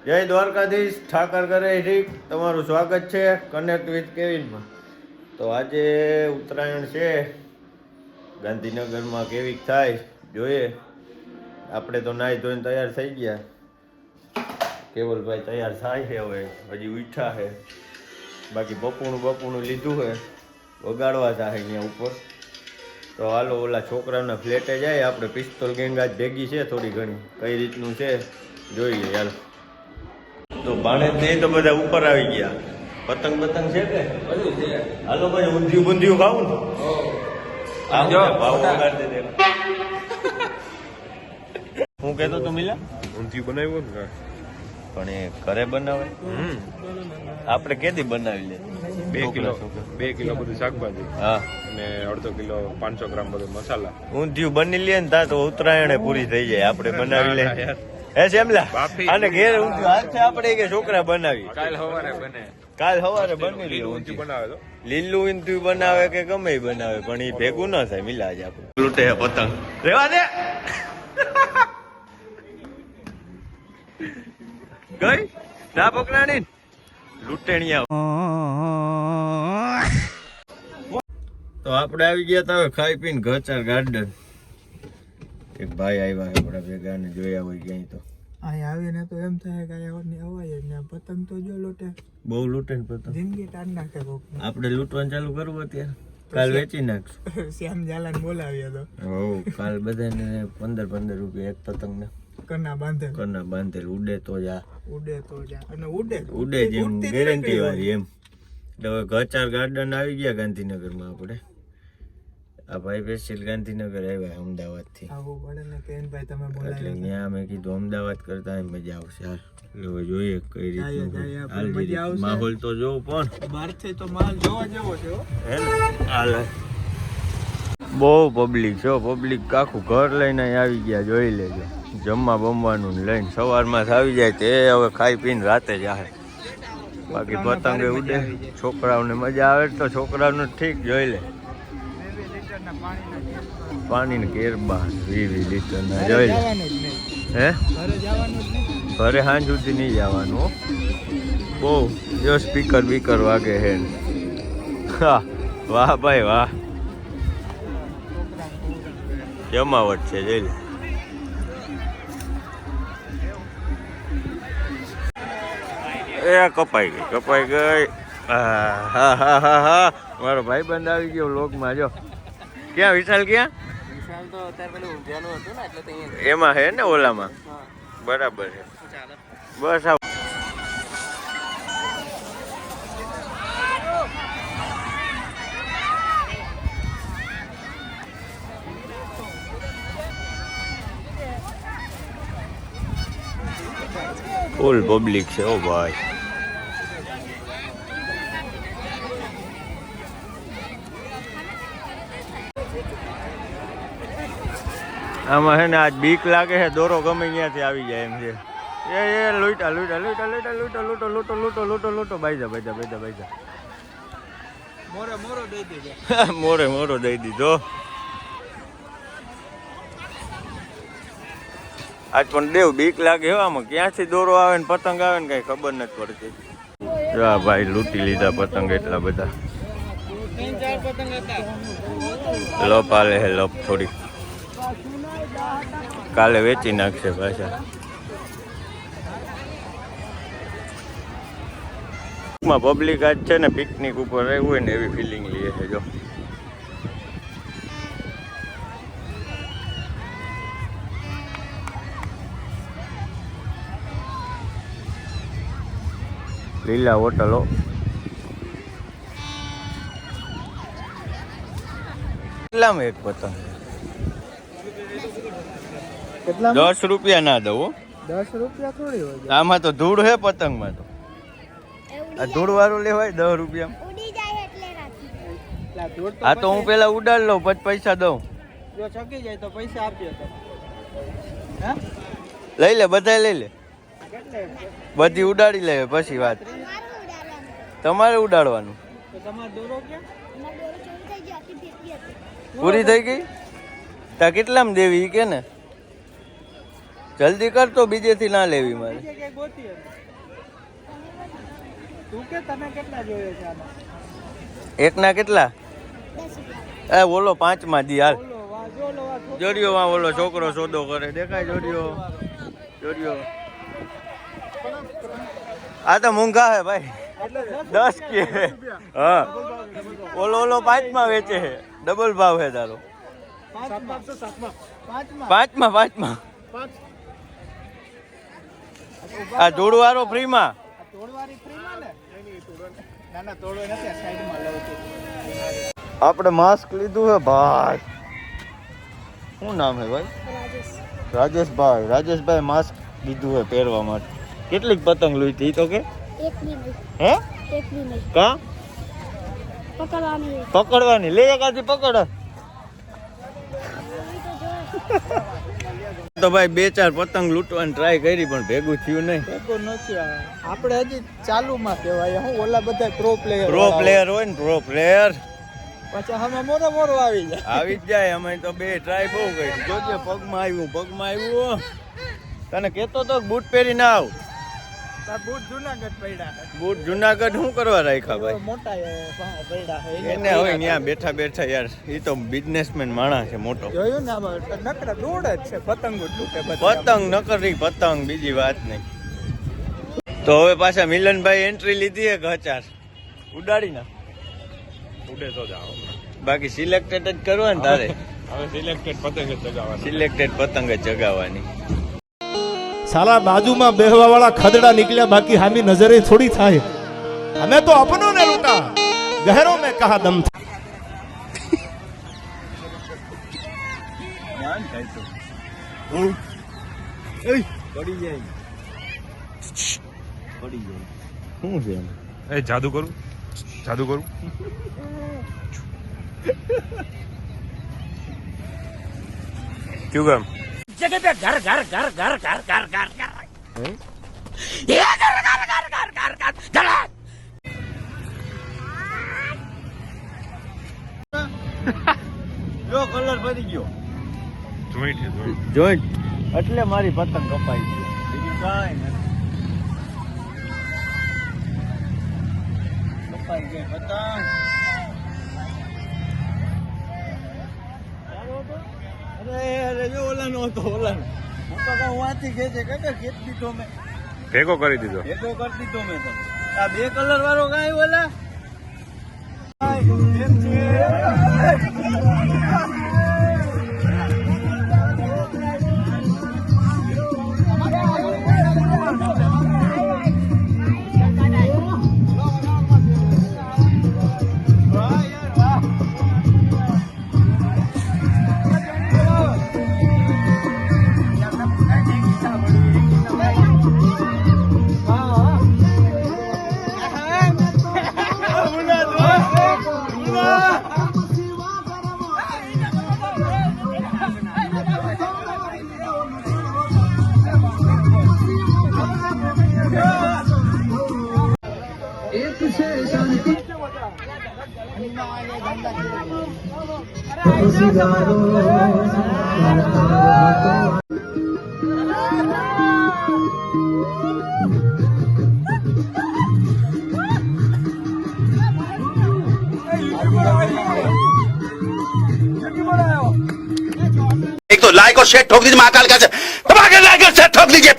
જય દ્વારકાધીશ, ઠાકર કરે ઠીક. તમારું સ્વાગત છે કનેક્ટ વિથ કેવિનમાં. તો આજે ઉત્તરાયણ છે, ગાંધીનગરમાં કેવીક થાય જોઈએ. આપણે તો નાહી ધોઈને તૈયાર થઈ ગયા. કેવલભાઈ તૈયાર થાય છે, હવે હજી ઉઠ્યા છે. બાકી બપોનું લીધું છે, વગાડવા થાય અહીંયા ઉપર. તો હાલો ઓલા છોકરાના ફ્લેટે જાય. આપણે પિસ્તોલ ગેંગ આજ ભેગી છે થોડી ઘણી, કઈ રીતનું છે જોઈએ હાલ. તો ભાણે નહીં તો બધા ઉપર આવી ગયા. પતંગ છે કે હાલો ભાઈ, ઊંધિયું ખાવું ને ભાવ વગાડી દે. હું કહેતો તો મિલા ઊંધિયું બનાવ્યું ને પણ એ ઘરે બનાવે. આપણે કેદી બનાવી લે? 2 કિલો બધું શાકભાજી, હા, અને 1/2 કિલો 500 ગ્રામ બધું મસાલા. ઊંધિયું બની લે ને તા તો ઉત્તરાયણે પૂરી થઈ જાય. આપણે બનાવી લે હે શેમલા અને ઘેર ઊંધિયું હાથ છે આપણે કે છોકરા બનાવી. કાલ સવારે બની લે ઊંધિયું બનાવે તો લીલું ઊંધિયું બનાવે કે ગમે બનાવે, પણ એ ભેગું ના થાય. મિલા જ આપણે લૂટે પતંગ રેવા દે ગઈ ના પકડાણી લૂંટેણિયા. તો આપણે આવી ગયા તા ખાઈ પીને ગચાર ગાર્ડન. એક ભાઈ આવ્યા આપણા ભેગા ને જોયા હોય ક્યાંય તો અહીંયા આવીને તો એમ થાય કે અવાય જ ને પતંગ તો જો લૂટે, બહુ લૂંટે ને પતંગ. જિંદગી ટાળ નાખે કોક. આપણે લૂંટવાનું ચાલુ કરવું અત્યારે, કાલ વેચી નાખશું. શ્યામ જાલાને બોલાવ્યો તો. હો કાલ બધાને 15 રૂપિયા એક પતંગ ને કના બાંધેલ ઉડે તો જા અને ઉડે જેમ ગેરંટી વાળી એમ. એટલે હવે ગચાર ગાર્ડન આવી ગયા ગાંધીનગરમાં. આપણે આ ભાઈ સ્પેશિયલ ગાંધીનગર આવ્યા અમદાવાદ થી. એટલે ત્યાં અમે કીધું અમદાવાદ કરતા મજા આવશે. હાલ એટલે જોઈએ કઈ રીતનું માહોલ તો જોવું, પણ બહારથી તો માહોલ જોવા જેવો છે હે ને. હાલ બહુ પબ્લિક છે, પબ્લિક આખું ઘર લઈને આવી ગયા. જોઈ લેજો, જમવા બમવાનું લઈને સવારમાં આવી જાય તે હવે ખાઈ પીને રાતે જ આવે. બાકી પતંગે ઉડે, છોકરાઓને મજા આવે તો છોકરાઓને ઠીક. જોઈ લે પાણી ને કેરબા 20 લીટરના જોઈ લે. હે ઘરે સાંજ સુધી નહીં જવાનું. બહુ જો સ્પીકર બીકર વાગે હે. હા વાહ ભાઈ વાહ, જમાવટ છે. જોઈ લે એ કપાઈ ગઈ. હા મારો ભાઈ બંધ આવી ગયો લોકમાં. જો ક્યાં વિશાલ, ક્યાં એમાં હે ને ઓલામાં. બરાબર છે, બસ આવ. ફૂલ પબ્લિક છે ઓ ભાઈ. આમાં હે ને આજ બીક લાગે છે, દોરો ગમે ત્યાંથી આવી જાય એમ છે. એ લૂંટા બાઈજા મોરે દઈ દીધો. આજ પણ દેવ બીક લાગે હો. આમાં ક્યાંથી દોરો આવે ને પતંગ આવે ને કઈ ખબર નથી પડતી. હા ભાઈ લૂંટી લીધા પતંગ એટલા બધા. લપ આલે હે લપ થોડી, કાલે વેચી નાખશે પાછા. પબ્લિક આજ છે ને પિકનિક ઉપર રહેવું હોય ને એવી ફિલિંગ લે છે. જો લીલા હોટલો. કેટલામાં એક પતંગ? 10 રૂપિયા ના દઉં. 10 રૂપિયા થોડી હોય. આમાં તો ધૂળ હે પતંગમાં. તો આ ધૂળ વાળું લેવાય 10 રૂપિયા. હા તો હું પેલા ઉડાડ લઉં પછી પૈસા દઉં. જો ચકી જાય તો પૈસા આપજો. લઈ લે, બધા લઈ લે, બધી ઉડાડી લે પછી વાત. તમારે ઉડાડવાનું. પૂરી થઈ ગઈ? તા કેટલામાં દેવી કે ને? જલ્દી કર તો બીજેથી ના લેવી મારે. બીજે ક્યાંય ગોતી એમ. તું કે તમે કેટલા જોયો છે આમાં? એકના કેટલા? એ ઓલો 5 માં દી હાલ. ઓલો વાહ જો લો આ છોકરો. જોડિયો માં ઓલો છોકરો સોદો કરે દેખાય જોડિયો. જોડિયો આ તો મૂંઘા હે ભાઈ. એટલે 10 કે હા ઓલો 5 માં વેચે છે ડબલ ભાવ છે તારો. 5 માં આ જોડું વાળો ફ્રી માં. તોડવારી ફ્રીમાં ને? ના ના તોડવો નથી, આ સાઈડમાં લઉં છું. આપણે માસ્ક લીધું હે ભાઈ. શું નામ હે ભાઈ? રાજેશભાઈ. રાજેશભાઈ માસ્ક લીધું હે પહેરવા માટે. કેટલીક પતંગ લીધી તો કે? એક બી નહીં, હે એક બી નહીં. કા પકડવાની. પકડવાની લે એકાદી પકડ. તો ભાઈ 2-4 પતંગ લૂંટવાની ટ્રાય કરી પણ ભેગું થયું નહીં. ભેગો નથી આ. આપણે હજી ચાલુમાં કહેવાય. હું ઓલા બધા પ્રો પ્લેયર પ્રો પ્લેયર હોય ને પ્રો પ્લેયર પછી આમાં મોરો આવી જાય. આવી જ જાય. અમે તો 2 ટ્રાય બહુ કરી. જોજે પગમાં આવ્યું. તને કહેતો તો બૂટ પહેરી ના આવ. આ બૂટ જુનાગઢ પડ્યા. બૂટ જુનાગઢ શું કરવા રાખ્યા ભાઈ? મોટા પડ્યા છે. એને હવે ત્યાં બેઠા યાર એ તો બિઝનેસમેન માણસ છે મોટો. જોયું ને આમાં નકરા દોડ જ છે. પતંગ જ લૂંટે બધા. પતંગ નકરી પતંગ બીજી વાત નહીં. તો હવે પાછા મિલનભાઈ એન્ટ્રી લીધી એક હચાર ઉડાડી ના. ઉડે તો જાઓ. બાકી સિલેક્ટેડ જ કરવા ને તારે. હવે સિલેક્ટેડ પતંગ જ ચગાવવાની. સિલેક્ટેડ પતંગ જ ચગાવવાની. साला बाजू में बेहवा वाला खदड़ा निकला बाकी हामी नजरे थोड़ी થાય हमें तो अपनों ने लूटा गहरों में कहा दम था પડી જાય શું છે એ જાદુ કરું ક્યું કામ? जगह पे घर घर घर घर घर घर घर घर ये घर घर घर घर घर घर घर જો કલર ફરી ગયો જોઈન્ટ છે જોઈન્ટ. જોઈન્ટ એટલે મારી પતંગ કપાઈ ગઈ બીજું કાંઈ નથી. કપાઈ ગઈ પતંગ. અરે જો ઓલાનો હતો ઓલાનો. હું તો કહું વાંચી ખેંચે કાકા ખેંચ દીધો મેં. ભેગો કરી દીધો. ભેગો કરી દીધો મેં તો. આ 2 કલર વાળો કાંઈ ઓલા एक तो लाइक और शेयर ठोक दीजिए महाकाल का दबा के लाइक और शेयर ठोक दीजिए